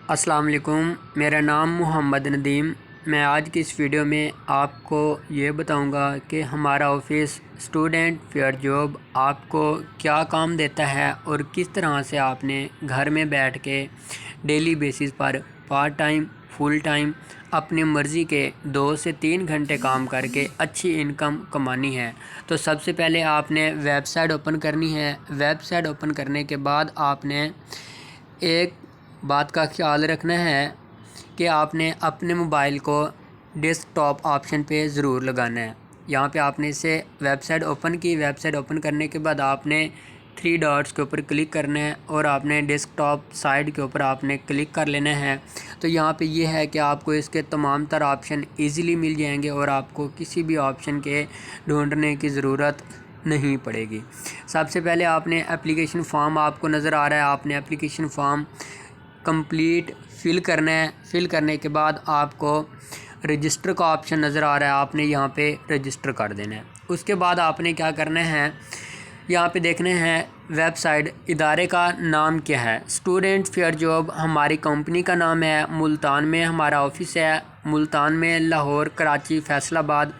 अस्सलाम वालेकुम। मेरा नाम मोहम्मद नदीम। मैं आज की इस वीडियो में आपको ये बताऊंगा कि हमारा ऑफिस स्टूडेंट फेयर जॉब आपको क्या काम देता है और किस तरह से आपने घर में बैठ के डेली बेसिस पर पार्ट टाइम फुल टाइम अपनी मर्ज़ी के 2 से 3 घंटे काम करके अच्छी इनकम कमानी है। तो सबसे पहले आपने वेबसाइट ओपन करनी है। वेबसाइट ओपन करने के बाद आपने एक बात का ख्याल रखना है कि आपने अपने मोबाइल को डेस्कटॉप ऑप्शन पे ज़रूर लगाना है। यहाँ पे आपने इसे वेबसाइट ओपन की। वेबसाइट ओपन करने के बाद आपने 3 डॉट्स के ऊपर क्लिक करना है और आपने डेस्कटॉप साइड के ऊपर आपने क्लिक कर लेना है। तो यहाँ पे ये है कि आपको इसके तमाम तर ऑप्शन ईज़िली मिल जाएंगे और आपको किसी भी ऑप्शन के ढूंढने की ज़रूरत नहीं पड़ेगी। सबसे पहले आपने एप्लीकेशन फॉर्म आपको नज़र आ रहा है, आपने एप्लीकेशन फॉर्म कंप्लीट फ़िल करना है। फ़िल करने के बाद आपको रजिस्टर का ऑप्शन नज़र आ रहा है, आपने यहाँ पे रजिस्टर कर देना है। उसके बाद आपने क्या करना है, यहाँ पे देखने हैं वेबसाइट इदारे का नाम क्या है। स्टूडेंट फेयर जॉब हमारी कंपनी का नाम है। मुल्तान में हमारा ऑफिस है। मुल्तान में, लाहौर, कराची, फैसलाबाद,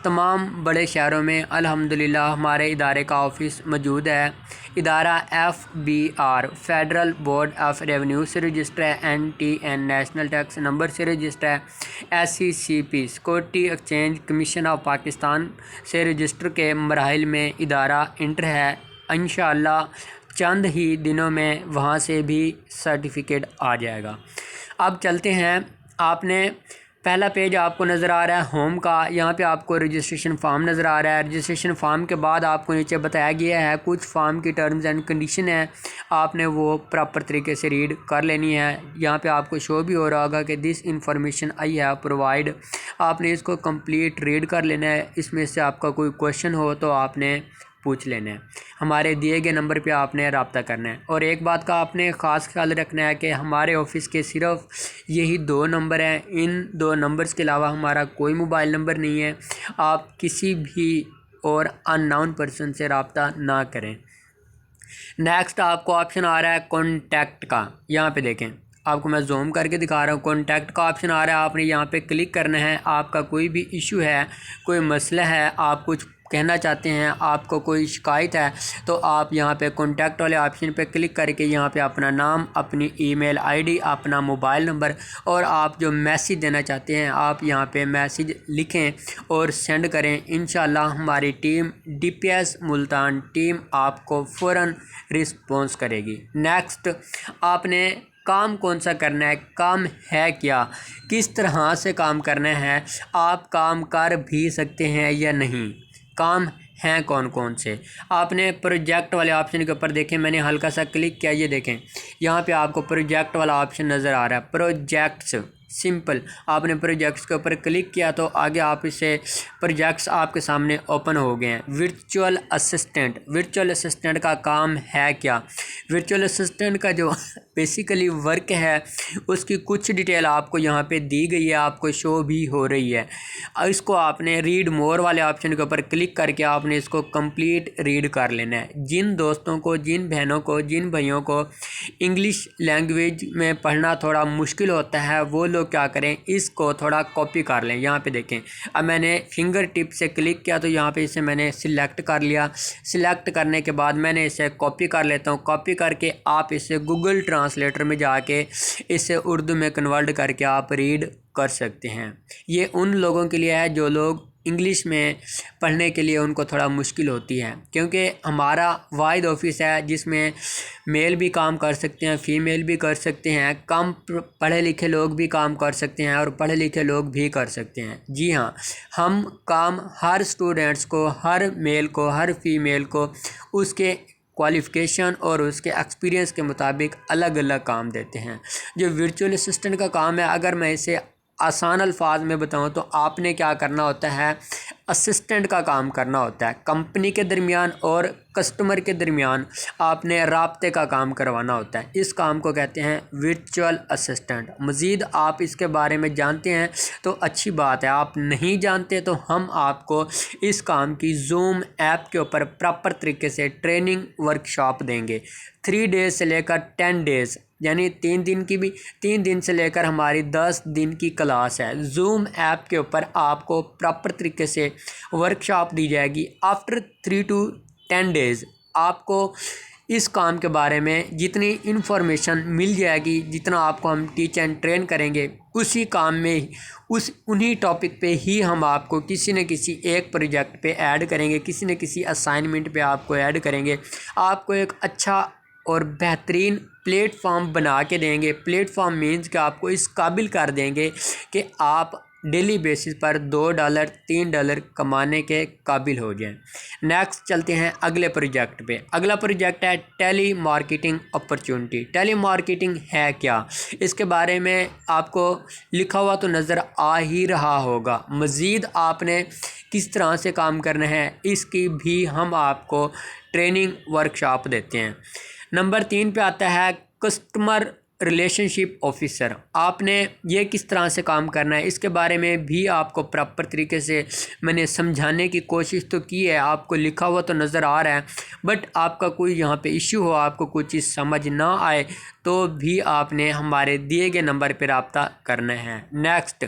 तमाम बड़े शहरों में अल्हम्दुलिल्लाह हमारे इदारे का ऑफिस मौजूद है। इदारा FBR federal board of revenue से रजिस्टर है। NTN नेशनल टैक्स नंबर से रजिस्टर है। SECP security exchange commission of Pakistan से रजिस्टर के मराहिल में इदारा इंटर है। इंशाअल्लाह चंद ही दिनों में वहाँ से भी सर्टिफिकेट आ जाएगा। अब चलते हैं, आपने पहला पेज आपको नज़र आ रहा है होम का। यहाँ पे आपको रजिस्ट्रेशन फ़ॉर्म नज़र आ रहा है। रजिस्ट्रेशन फ़ॉर्म के बाद आपको नीचे बताया गया है कुछ फ़ॉर्म की टर्म्स एंड कंडीशन है, आपने वो प्रॉपर तरीके से रीड कर लेनी है। यहाँ पे आपको शो भी हो रहा होगा कि this information I have provide, आपने इसको कंप्लीट रीड कर लेना है। इसमें से आपका कोई क्वेश्चन हो तो आपने पूछ लेना है। हमारे दिए गए नंबर पे आपने रब्ता करना है। और एक बात का आपने ख़ास ख्याल रखना है कि हमारे ऑफिस के सिर्फ यही 2 नंबर हैं। इन 2 नंबर्स के अलावा हमारा कोई मोबाइल नंबर नहीं है। आप किसी भी और अननोन पर्सन से रब्ता ना करें। नेक्स्ट आपको ऑप्शन आ रहा है कॉन्टैक्ट का। यहाँ पे देखें, आपको मैं जूम करके दिखा रहा हूँ। कॉन्टैक्ट का ऑप्शन आ रहा है, आपने यहाँ पे क्लिक करना है। आपका कोई भी इशू है, कोई मसला है, आप कुछ कहना चाहते हैं, आपको कोई शिकायत है, तो आप यहाँ पे कॉन्टैक्ट वाले ऑप्शन पे क्लिक करके यहाँ पे अपना नाम, अपनी ईमेल आईडी, अपना मोबाइल नंबर और आप जो मैसेज देना चाहते हैं आप यहाँ पे मैसेज लिखें और सेंड करें। इंशाल्लाह हमारी टीम DPS मुल्तान टीम आपको फ़ौरन रिस्पॉन्स करेगी। नेक्स्ट आपने काम कौन सा करना है, काम है क्या, किस तरह से काम करना है, आप काम कर भी सकते हैं या नहीं, काम हैं कौन कौन से। आपने प्रोजेक्ट वाले ऑप्शन के ऊपर देखें, मैंने हल्का सा क्लिक किया, ये देखें यहाँ पे आपको प्रोजेक्ट वाला ऑप्शन नज़र आ रहा है। प्रोजेक्ट्स सिंपल, आपने प्रोजेक्ट्स के ऊपर क्लिक किया तो आगे आप इसे प्रोजेक्ट्स आपके सामने ओपन हो गए हैं। वर्चुअल असिस्टेंट, वर्चुअल असिस्टेंट का काम है क्या, वर्चुअल असिस्टेंट का जो बेसिकली वर्क है उसकी कुछ डिटेल आपको यहाँ पे दी गई है, आपको शो भी हो रही है। इसको आपने रीड मोर वाले ऑप्शन के ऊपर क्लिक करके आपने इसको कंप्लीट रीड कर लेना है। जिन दोस्तों को, जिन बहनों को, जिन भाइयों को इंग्लिश लैंग्वेज में पढ़ना थोड़ा मुश्किल होता है वो लोग क्या करें, इसको थोड़ा कॉपी कर लें। यहाँ पे देखें, अब मैंने फिंगर टिप से क्लिक किया तो यहाँ पे इसे मैंने सिलेक्ट कर लिया। सिलेक्ट करने के बाद मैंने इसे कॉपी कर लेता हूँ। कॉपी करके आप इसे गूगल ट्रांसलेटर में जाके इसे उर्दू में कन्वर्ट करके आप रीड कर सकते हैं। ये उन लोगों के लिए है जो लोग इंग्लिश में पढ़ने के लिए उनको थोड़ा मुश्किल होती है, क्योंकि हमारा वाहिद ऑफिस है जिसमें मेल भी काम कर सकते हैं, फ़ीमेल भी कर सकते हैं, कम पढ़े लिखे लोग भी काम कर सकते हैं और पढ़े लिखे लोग भी कर सकते हैं। जी हाँ, हम काम हर स्टूडेंट्स को, हर मेल को, हर फीमेल को उसके क्वालिफ़िकेशन और उसके एक्सपीरियंस के मुताबिक अलग अलग काम देते हैं। जो वर्चुअल असिस्टेंट का काम है, अगर मैं इसे आसान अल्फाज में बताऊं तो आपने क्या करना होता है, असिस्टेंट का काम करना होता है। कंपनी के दरमियान और कस्टमर के दरमियान आपने राब्ते का काम करवाना होता है। इस काम को कहते हैं वर्चुअल असिस्टेंट। मज़ीद आप इसके बारे में जानते हैं तो अच्छी बात है, आप नहीं जानते तो हम आपको इस काम की जूम ऐप के ऊपर प्रॉपर तरीके से ट्रेनिंग वर्कशॉप देंगे। 3 डेज़ से लेकर 10 डेज़ यानी 3 दिन से लेकर हमारी 10 दिन की क्लास है। जूम ऐप के ऊपर आपको प्रॉपर तरीके से वर्कशॉप दी जाएगी। आफ्टर 3 to 10 डेज़ आपको इस काम के बारे में जितनी इन्फॉर्मेशन मिल जाएगी, जितना आपको हम टीच एंड ट्रेन करेंगे, उसी काम में उन्हीं टॉपिक पे ही हम आपको किसी न किसी एक प्रोजेक्ट पे ऐड करेंगे, किसी न किसी असाइनमेंट पे आपको ऐड करेंगे। आपको एक अच्छा और बेहतरीन प्लेटफॉर्म बना के देंगे। प्लेटफॉर्म मीन्स कि आपको इस काबिल कर देंगे कि आप डेली बेसिस पर $2 $3 कमाने के काबिल हो जाएं। नेक्स्ट चलते हैं अगले प्रोजेक्ट पे। अगला प्रोजेक्ट है telemarketing opportunity. Telemarketing है क्या, इसके बारे में आपको लिखा हुआ तो नज़र आ ही रहा होगा। मज़ीद आपने किस तरह से काम करना है इसकी भी हम आपको ट्रेनिंग वर्कशॉप देते हैं। नंबर 3 पे आता है कस्टमर रिलेशनशिप ऑफिसर। आपने ये किस तरह से काम करना है इसके बारे में भी आपको प्रॉपर तरीके से मैंने समझाने की कोशिश तो की है। आपको लिखा हुआ तो नज़र आ रहा है, बट आपका कोई यहाँ पे इश्यू हो, आपको कोई चीज़ समझ ना आए तो भी आपने हमारे दिए गए नंबर पर रब्ता करना है। नेक्स्ट,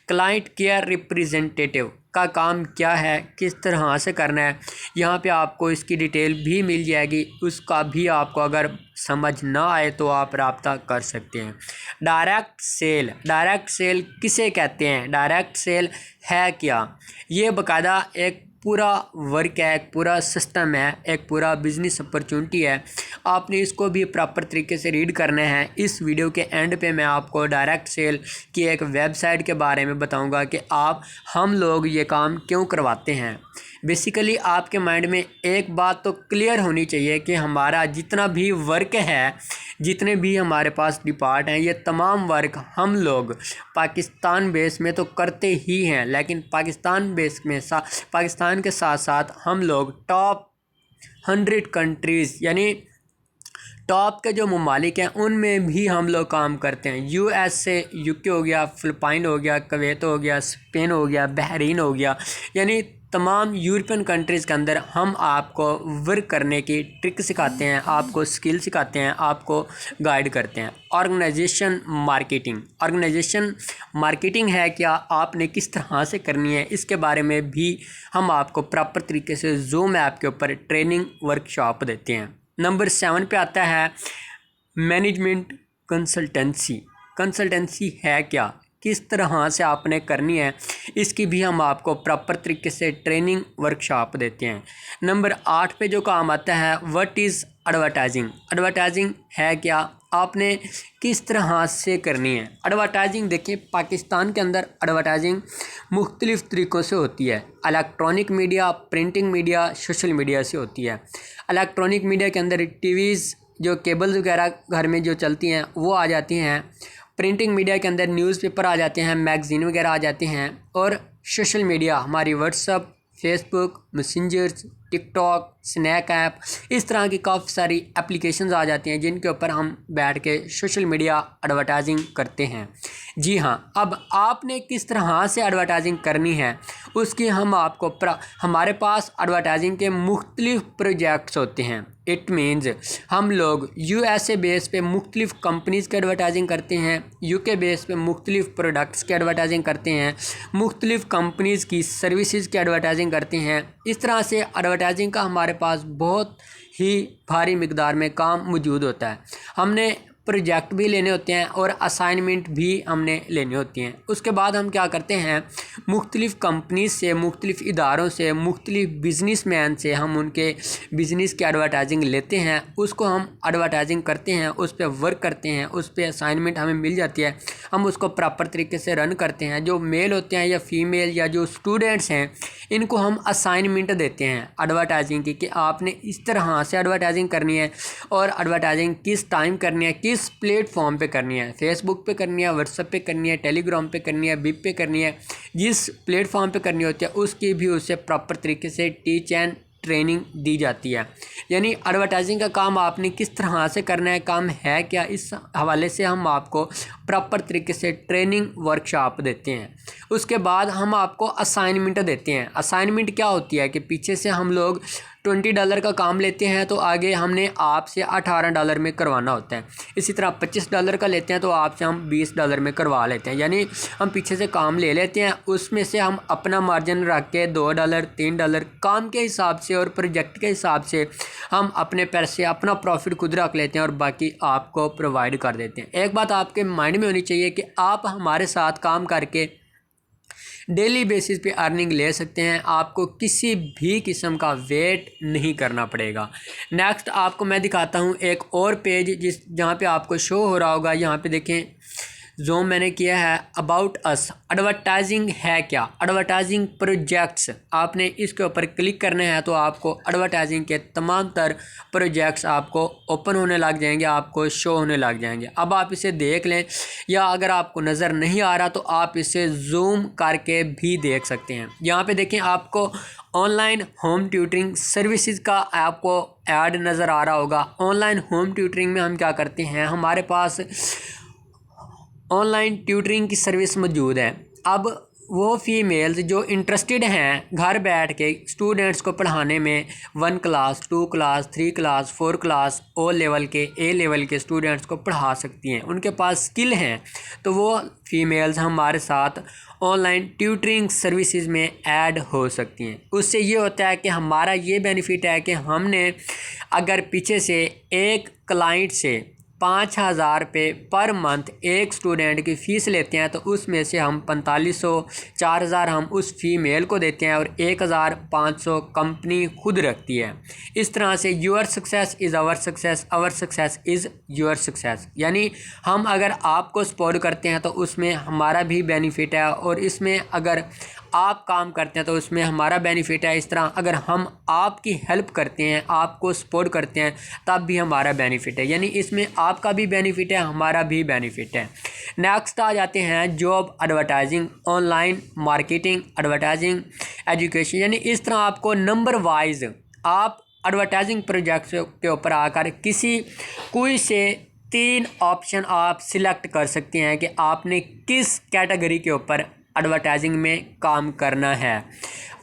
क्लाइंट केयर रिप्रेजेंटेटिव का काम क्या है, किस तरह से करना है, यहाँ पे आपको इसकी डिटेल भी मिल जाएगी। उसका भी आपको अगर समझ ना आए तो आप रब्ता कर सकते हैं। डायरेक्ट सेल किसे कहते हैं, डायरेक्ट सेल है क्या, ये बाकायदा एक पूरा वर्क है, एक पूरा सिस्टम है, एक पूरा बिजनेस अपॉर्चुनिटी है। आपने इसको भी प्रॉपर तरीके से रीड करना है। इस वीडियो के एंड पे मैं आपको डायरेक्ट सेल की एक वेबसाइट के बारे में बताऊंगा कि हम लोग ये काम क्यों करवाते हैं। बेसिकली आपके माइंड में एक बात तो क्लियर होनी चाहिए कि हमारा जितना भी वर्क है, जितने भी हमारे पास डिपार्ट हैं, ये तमाम वर्क हम लोग पाकिस्तान बेस में तो करते ही हैं, लेकिन पाकिस्तान के साथ साथ हम लोग टॉप 100 कंट्रीज़ यानी टॉप के जो ममालिक हैं उनमें भी हम लोग काम करते हैं। USA, UK हो गया, फ़िलिपाइन हो गया, कुवैत हो गया, स्पेन हो गया, बहरीन हो गया, यानी तमाम यूरोपियन कंट्रीज़ के अंदर हम आपको वर्क करने की ट्रिक सिखाते हैं, आपको स्किल सिखाते हैं, आपको गाइड करते हैं। ऑर्गेनाइजेशन मार्केटिंग है क्या, आपने किस तरह से करनी है, इसके बारे में भी हम आपको प्रॉपर तरीके से जूम ऐप के ऊपर ट्रेनिंग वर्कशॉप देते हैं। नंबर 7 पे आता है मैनेजमेंट कंसल्टेंसी है क्या, किस तरह से आपने करनी है, इसकी भी हम आपको प्रॉपर तरीके से ट्रेनिंग वर्कशॉप देते हैं। नंबर 8 पे जो काम आता है व्हाट इज़ एडवर्टाइजिंग है क्या, आपने किस तरह से करनी है। एडवर्टाइजिंग देखिए, पाकिस्तान के अंदर एडवर्टाइजिंग मुख्तलिफ़ तरीक़ों से होती है। Electronic media, printing media, social media से होती है। इलेक्ट्रॉनिक मीडिया के अंदर टीवीज़ जो केबल्स वगैरह घर में जो चलती हैं वो आ जाती हैं। प्रिंटिंग मीडिया के अंदर न्यूज़पेपर आ जाते हैं, मैगज़ीन वगैरह आ जाते हैं। और सोशल मीडिया हमारी WhatsApp, Facebook, messengers, TikTok, snack app, इस तरह की काफ़ी सारी एप्लीकेशंस आ जाती हैं जिनके ऊपर हम बैठ के सोशल मीडिया एडवर्टाइजिंग करते हैं। जी हाँ, अब आपने किस तरह से एडवर्टाइजिंग करनी है उसकी हम आपको हमारे पास एडवर्टाइजिंग के मुख्तलिफ़ प्रोजेक्ट्स होते हैं। इट मीन्स हम लोग USA बेस पे मुख्तलिफ़ कंपनीज़ की एडवर्टाइजिंग करते हैं, UK बेस पे मुख्तलिफ़ प्रोडक्ट्स की एडवर्टाइजिंग करते हैं, मुख्तलिफ़ कंपनीज़ की सर्विसेज की एडवर्टाइजिंग करते हैं। इस तरह से एडवर्टाइजिंग का हमारे पास बहुत ही भारी मिकदार में काम मौजूद होता है। हमने प्रोजेक्ट भी लेने होते हैं और असाइनमेंट भी हमने लेनी होती हैं। उसके बाद हम क्या करते हैं, मुख्तलिफ़ कंपनीज से, मुख्तलिफ़ इदारों से, मुख्तलिफ़ बिजनेसमैन से हम उनके बिज़नेस की एडवर्टाइजिंग लेते हैं, उसको हम एडवर्टाइजिंग करते हैं, उस पर वर्क करते हैं, उस पर असाइनमेंट हमें मिल जाती है, हम उसको प्रॉपर तरीके से रन करते हैं। जो मेल होते हैं या फीमेल या जो स्टूडेंट्स हैं इनको हम असाइनमेंट देते हैं एडवर्टाइजिंग की कि आपने इस तरह से एडवर्टाइजिंग करनी है और एडवर्टाइजिंग किस टाइम करनी है, किस प्लेटफॉर्म पे करनी है, फेसबुक पे करनी है, व्हाट्सएप पे करनी है, टेलीग्राम पे करनी है, बिप पे करनी है, जिस प्लेटफॉर्म पे करनी होती है उसकी भी उससे प्रॉपर तरीके से टीच एंड ट्रेनिंग दी जाती है। यानी एडवर्टाइजिंग का काम आपने किस तरह से करना है, काम है क्या, इस हवाले से हम आपको प्रॉपर तरीके से ट्रेनिंग वर्कशॉप देते हैं। उसके बाद हम आपको असाइनमेंट देते हैं। असाइनमेंट क्या होती है कि पीछे से हम लोग $20 का काम लेते हैं तो आगे हमने आपसे $18 में करवाना होता है। इसी तरह $25 का लेते हैं तो आपसे हम $20 में करवा लेते हैं। यानी हम पीछे से काम ले लेते हैं, उसमें से हम अपना मार्जिन रख के $2 $3 काम के हिसाब से और प्रोजेक्ट के हिसाब से हम अपने पैसे अपना प्रॉफिट खुद रख लेते हैं और बाकी आपको प्रोवाइड कर देते हैं। एक बात आपके माइंड में होनी चाहिए कि आप हमारे साथ काम करके डेली बेसिस पे अर्निंग ले सकते हैं, आपको किसी भी किस्म का वेट नहीं करना पड़ेगा। नेक्स्ट आपको मैं दिखाता हूँ एक और पेज जहाँ पे आपको शो हो रहा होगा। यहाँ पे देखें, जूम मैंने किया है, अबाउट अस। एडवर्टाइजिंग है क्या? Advertising projects. आपने इसके ऊपर क्लिक करना है तो आपको एडवर्टाइजिंग के तमाम तर प्रोजेक्ट्स आपको ओपन होने लग जाएंगे, आपको शो होने लग जाएंगे। अब आप इसे देख लें, या अगर आपको नज़र नहीं आ रहा तो आप इसे जूम करके भी देख सकते हैं। यहाँ पे देखें, आपको ऑनलाइन होम ट्यूटरिंग सर्विसेज का आपको ऐड नज़र आ रहा होगा। ऑनलाइन होम ट्यूटरिंग में हम क्या करते हैं, हमारे पास ऑनलाइन ट्यूटरिंग की सर्विस मौजूद है। अब वो फीमेल्स जो इंटरेस्टेड हैं घर बैठ के स्टूडेंट्स को पढ़ाने में 1 class 2 class 3 class 4 class O level के ए लेवल के स्टूडेंट्स को पढ़ा सकती हैं, उनके पास स्किल हैं, तो वो फीमेल्स हमारे साथ ऑनलाइन ट्यूटरिंग सर्विसेज में ऐड हो सकती हैं। उससे ये होता है कि हमारा ये बेनिफिट है कि हमने अगर पीछे से एक क्लाइंट से 5,000 रुपये पर मंथ एक स्टूडेंट की फ़ीस लेते हैं तो उसमें से हम 4500 4,000 हम उस फीमेल को देते हैं और 1,500 कंपनी खुद रखती है। इस तरह से your success is our success, our success is your success. यानी हम अगर आपको सपोर्ट करते हैं तो उसमें हमारा भी बेनिफिट है, और इसमें अगर आप काम करते हैं तो उसमें हमारा बेनिफिट है। इस तरह अगर हम आपकी हेल्प करते हैं, आपको सपोर्ट करते हैं, तब भी हमारा बेनिफिट है। यानी इसमें आपका भी बेनिफिट है, हमारा भी बेनिफिट है। नेक्स्ट आ जाते हैं job, advertising, online marketing, advertising, education. यानी इस तरह आपको नंबर वाइज आप एडवर्टाइजिंग प्रोजेक्ट्स के ऊपर आकर कोई से 3 ऑप्शन आप सिलेक्ट कर सकते हैं कि आपने किस कैटेगरी के ऊपर एडवर्टाइजिंग में काम करना है।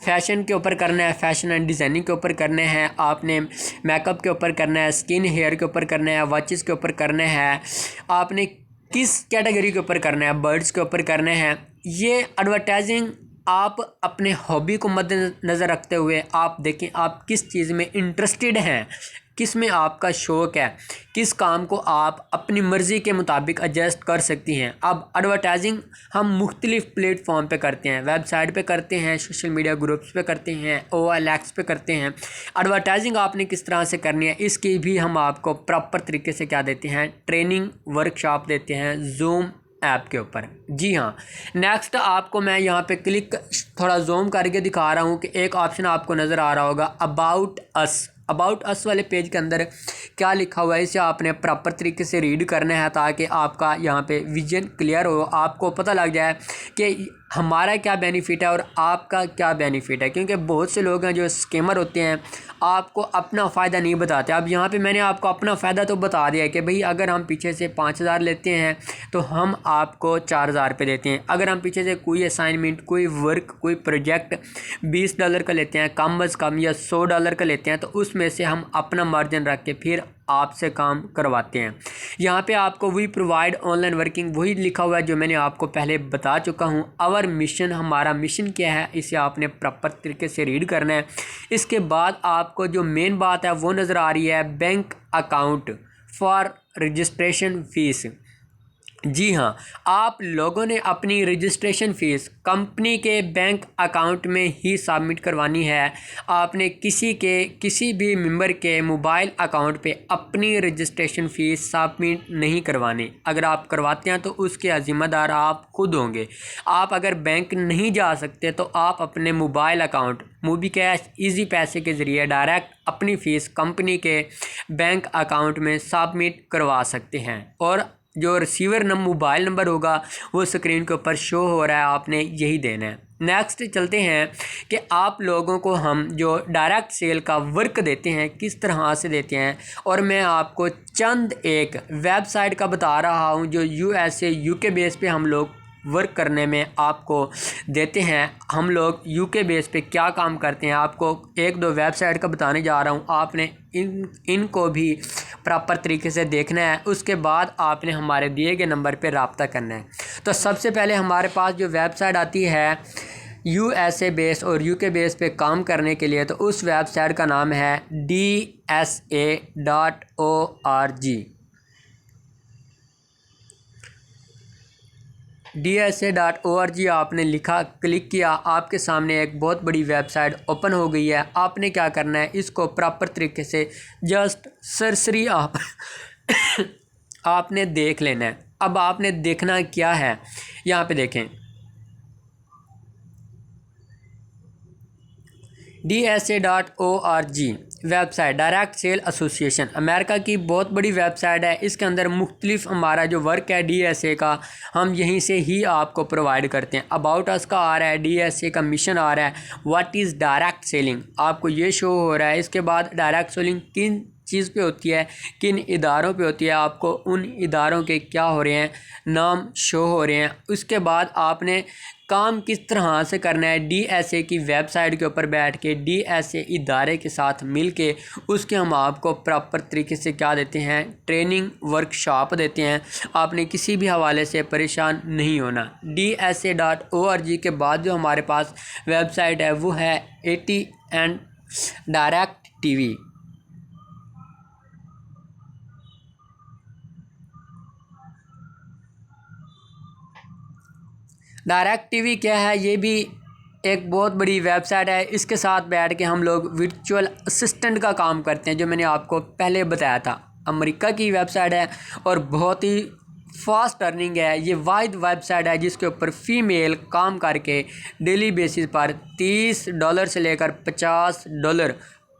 फैशन के ऊपर करना है, फैशन एंड डिज़ाइनिंग के ऊपर करना है, आपने मेकअप के ऊपर करना है, स्किन हेयर के ऊपर करना है, वॉचेस के ऊपर करना है, आपने किस कैटेगरी के ऊपर करना है, बर्ड्स के ऊपर करना है। ये एडवर्टाइजिंग आप अपने हॉबी को मद्देनज़र रखते हुए आप देखें आप किस चीज़ में इंटरेस्टेड हैं, किस में आपका शौक़ है, किस काम को आप अपनी मर्ज़ी के मुताबिक एडजस्ट कर सकती हैं। अब एडवर्टाइजिंग हम मुख्तलिफ़ प्लेटफॉर्म पे करते हैं, वेबसाइट पे करते हैं, सोशल मीडिया ग्रुप्स पे करते हैं, OLX पे करते हैं। एडवर्टाइजिंग आपने किस तरह से करनी है इसकी भी हम आपको प्रॉपर तरीके से क्या देते हैं, ट्रेनिंग वर्कशॉप देते हैं जूम ऐप के ऊपर। जी हाँ, नेक्स्ट आपको मैं यहाँ पे क्लिक थोड़ा जूम करके दिखा रहा हूँ कि एक ऑप्शन आपको नज़र आ रहा होगा अबाउट अस। अबाउट अस वाले पेज के अंदर क्या लिखा हुआ है इसे आपने प्रॉपर तरीके से रीड करना है ताकि आपका यहाँ पे विजन क्लियर हो, आपको पता लग जाए कि हमारा क्या बेनिफिट है और आपका क्या बेनिफिट है। क्योंकि बहुत से लोग हैं जो स्कैमर होते हैं, आपको अपना फ़ायदा नहीं बताते। अब यहाँ पे मैंने आपको अपना फ़ायदा तो बता दिया कि भाई अगर हम पीछे से 5,000 लेते हैं तो हम आपको 4,000 रुपये देते हैं। अगर हम पीछे से कोई असाइनमेंट, कोई वर्क, कोई प्रोजेक्ट $20 का लेते हैं कम अज़ कम, या $100 का लेते हैं, तो उसमें से हम अपना मार्जिन रख के फिर आपसे काम करवाते हैं। यहाँ पे आपको वी प्रोवाइड ऑनलाइन वर्किंग वही लिखा हुआ है जो मैंने आपको पहले बता चुका हूँ। आवर मिशन, हमारा मिशन क्या है, इसे आपने प्रॉपर तरीके से रीड करना है। इसके बाद आपको जो मेन बात है वो नज़र आ रही है, bank account for registration fees. जी हाँ, आप लोगों ने अपनी रजिस्ट्रेशन फ़ीस कंपनी के बैंक अकाउंट में ही सबमिट करवानी है। आपने किसी भी मेंबर के मोबाइल अकाउंट पे अपनी रजिस्ट्रेशन फ़ीस सबमिट नहीं करवानी। अगर आप करवाते हैं तो उसके ज़िम्मेदार आप खुद होंगे। आप अगर बैंक नहीं जा सकते तो आप अपने mobile account movie cash easy पैसे के ज़रिए डायरेक्ट अपनी फ़ीस कंपनी के बैंक अकाउंट में सबमिट करवा सकते हैं, और जो रिसीवर मोबाइल नंबर होगा वो स्क्रीन के ऊपर शो हो रहा है, आपने यही देना है। नेक्स्ट चलते हैं कि आप लोगों को हम जो डायरेक्ट सेल का वर्क देते हैं किस तरह से देते हैं, और मैं आपको चंद एक वेबसाइट का बता रहा हूं जो USA UK बेस पे हम लोग वर्क करने में आपको देते हैं। हम लोग यूके बेस पे क्या काम करते हैं आपको एक दो वेबसाइट का बताने जा रहा हूँ। आपने इनको भी प्रॉपर तरीके से देखना है, उसके बाद आपने हमारे दिए गए नंबर पे रब्ता करना है। तो सबसे पहले हमारे पास जो वेबसाइट आती है USA बेस और UK बेस पे काम करने के लिए, तो उस वेबसाइट का नाम है DSA.org। DSA.org आपने लिखा, क्लिक किया, आपके सामने एक बहुत बड़ी वेबसाइट ओपन हो गई है। आपने क्या करना है, इसको प्रॉपर तरीके से जस्ट सरसरी आपने देख लेना है। अब आपने देखना क्या है, यहाँ पे देखें DSA.org website direct sale association, America की बहुत बड़ी वेबसाइट है। इसके अंदर मुख्तलिफ हमारा जो वर्क है DSA का, हम यहीं से ही आपको प्रोवाइड करते हैं। अबाउट अस का आ रहा है, DSA का मिशन आ रहा है, व्हाट इज़ डायरेक्ट सेलिंग आपको ये शो हो रहा है। इसके बाद डायरेक्ट सेलिंग किन चीज़ पे होती है, किन इदारों पे होती है, आपको उन इदारों के क्या हो रहे हैं, नाम शो हो रहे हैं। उसके बाद आपने काम किस तरह से करना है, DSA की वेबसाइट के ऊपर बैठ के DSA इदारे के साथ मिल के उसके हम आपको प्रॉपर तरीके से क्या देते हैं, ट्रेनिंग वर्कशॉप देते हैं। आपने किसी भी हवाले से परेशान नहीं होना। DSA.org के बाद जो हमारे पास वेबसाइट है वो है ATN direct TV। Direct TV क्या है, ये भी एक बहुत बड़ी वेबसाइट है। इसके साथ बैठ के हम लोग वर्चुअल असिस्टेंट का काम करते हैं, जो मैंने आपको पहले बताया था। अमेरिका की वेबसाइट है और बहुत ही फास्ट अर्निंग है। ये वाहिद वेबसाइट है जिसके ऊपर फ़ीमेल काम करके डेली बेसिस पर $30 से लेकर $50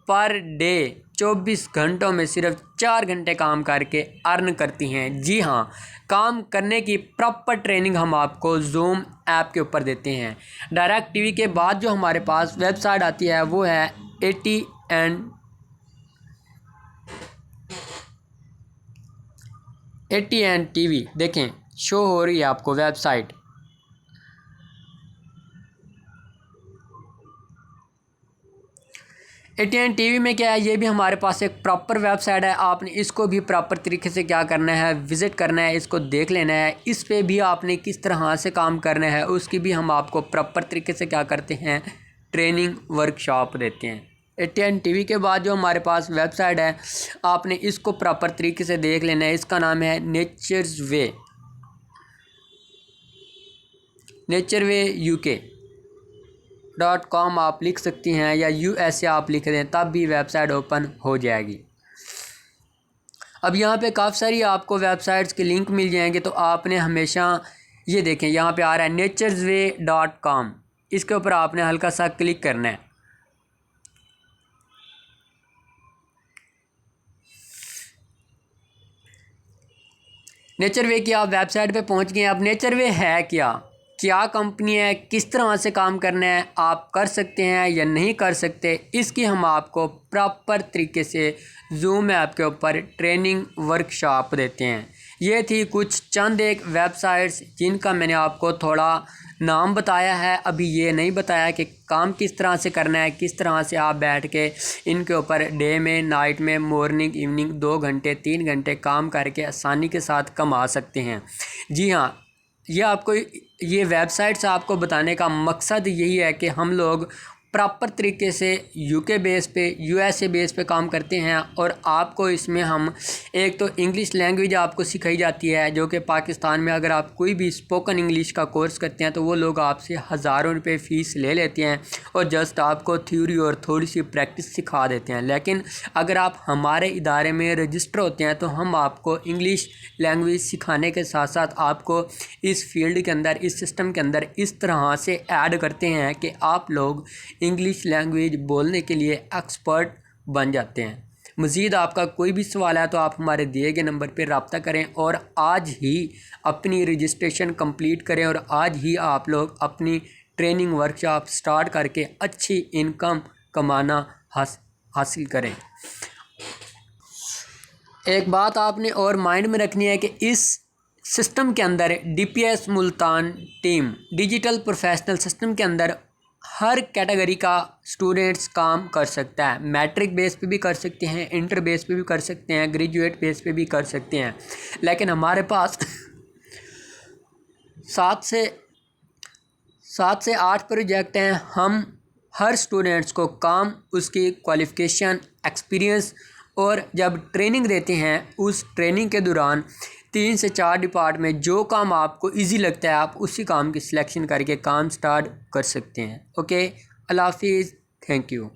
पर डे 24 घंटों में सिर्फ 4 घंटे काम करके अर्न करती हैं। जी हाँ, काम करने की प्रॉपर ट्रेनिंग हम आपको जूम ऐप के ऊपर देते हैं। डायरेक्ट टीवी के बाद जो हमारे पास वेबसाइट आती है वो है ATN TV। देखें शो हो रही है आपको वेबसाइट। ATN TV में क्या है, ये भी हमारे पास एक प्रॉपर वेबसाइट है। आपने इसको भी प्रॉपर तरीके से क्या करना है, विज़िट करना है, इसको देख लेना है। इस पे भी आपने किस तरह से काम करना है उसकी भी हम आपको प्रॉपर तरीके से क्या करते हैं, ट्रेनिंग वर्कशॉप देते हैं। ATN TV के बाद जो हमारे पास वेबसाइट है आपने इसको प्रॉपर तरीके से देख लेना है। इसका नाम है नेचरवे UK.com आप लिख सकती हैं, या USA आप लिख दें तब भी वेबसाइट ओपन हो जाएगी। अब यहाँ पे काफ़ी सारी आपको वेबसाइट्स के लिंक मिल जाएंगे, तो आपने हमेशा ये देखें यहाँ पे आ रहा है naturesway.com। इसके ऊपर आपने हल्का सा क्लिक करना है। नेचरवे की आप वेबसाइट पे पहुँच गए। अब नेचरवे है क्या कंपनी है, किस तरह से काम करना है, आप कर सकते हैं या नहीं कर सकते, इसकी हम आपको प्रॉपर तरीके से जूम ऐप के ऊपर ट्रेनिंग वर्कशॉप देते हैं। ये थी कुछ चंद एक वेबसाइट्स जिनका मैंने आपको थोड़ा नाम बताया है। अभी ये नहीं बताया कि काम किस तरह से करना है, किस तरह से आप बैठ के इनके ऊपर डे में, नाइट में, मॉर्निंग, इवनिंग 2 घंटे 3 घंटे काम करके आसानी के साथ कमा सकते हैं। जी हाँ, ये वेबसाइट्स आपको बताने का मकसद यही है कि हम लोग प्रॉपर तरीके से UK बेस पे, USA बेस पे काम करते हैं। और आपको इसमें हम एक तो इंग्लिश लैंग्वेज आपको सिखाई जाती है, जो कि पाकिस्तान में अगर आप कोई भी स्पोकन इंग्लिश का कोर्स करते हैं तो वो लोग आपसे हज़ारों रुपए फ़ीस ले लेते हैं और जस्ट आपको थ्योरी और थोड़ी सी प्रैक्टिस सिखा देते हैं। लेकिन अगर आप हमारे इदारे में रजिस्टर होते हैं तो हम आपको इंग्लिश लैंग्वेज सिखाने के साथ साथ आपको इस फील्ड के अंदर, इस सिस्टम के अंदर इस तरह से ऐड करते हैं कि आप लोग इंग्लिश लैंग्वेज बोलने के लिए एक्सपर्ट बन जाते हैं। मज़ीद आपका कोई भी सवाल है तो आप हमारे दिए गए नंबर पर रब्ता करें और आज ही अपनी रजिस्ट्रेशन कंप्लीट करें और आज ही आप लोग अपनी ट्रेनिंग वर्कशॉप स्टार्ट करके अच्छी इनकम कमाना हासिल करें। एक बात आपने और माइंड में रखनी है कि इस सिस्टम के अंदर DPS Multan team digital professional system के अंदर हर कैटेगरी का स्टूडेंट्स काम कर सकता है। मैट्रिक बेस पे भी कर सकते हैं, इंटर बेस पे भी कर सकते हैं, ग्रेजुएट बेस पे भी कर सकते हैं। लेकिन हमारे पास 7 से 8 प्रोजेक्ट हैं। हम हर स्टूडेंट्स को काम, उसकी क्वालिफ़िकेशन, एक्सपीरियंस और जब ट्रेनिंग देते हैं उस ट्रेनिंग के दौरान 3 से 4 डिपार्टमेंट जो काम आपको इजी लगता है आप उसी काम की सिलेक्शन करके काम स्टार्ट कर सकते हैं। ओके, अल्लाह हाफिज़, थैंक यू।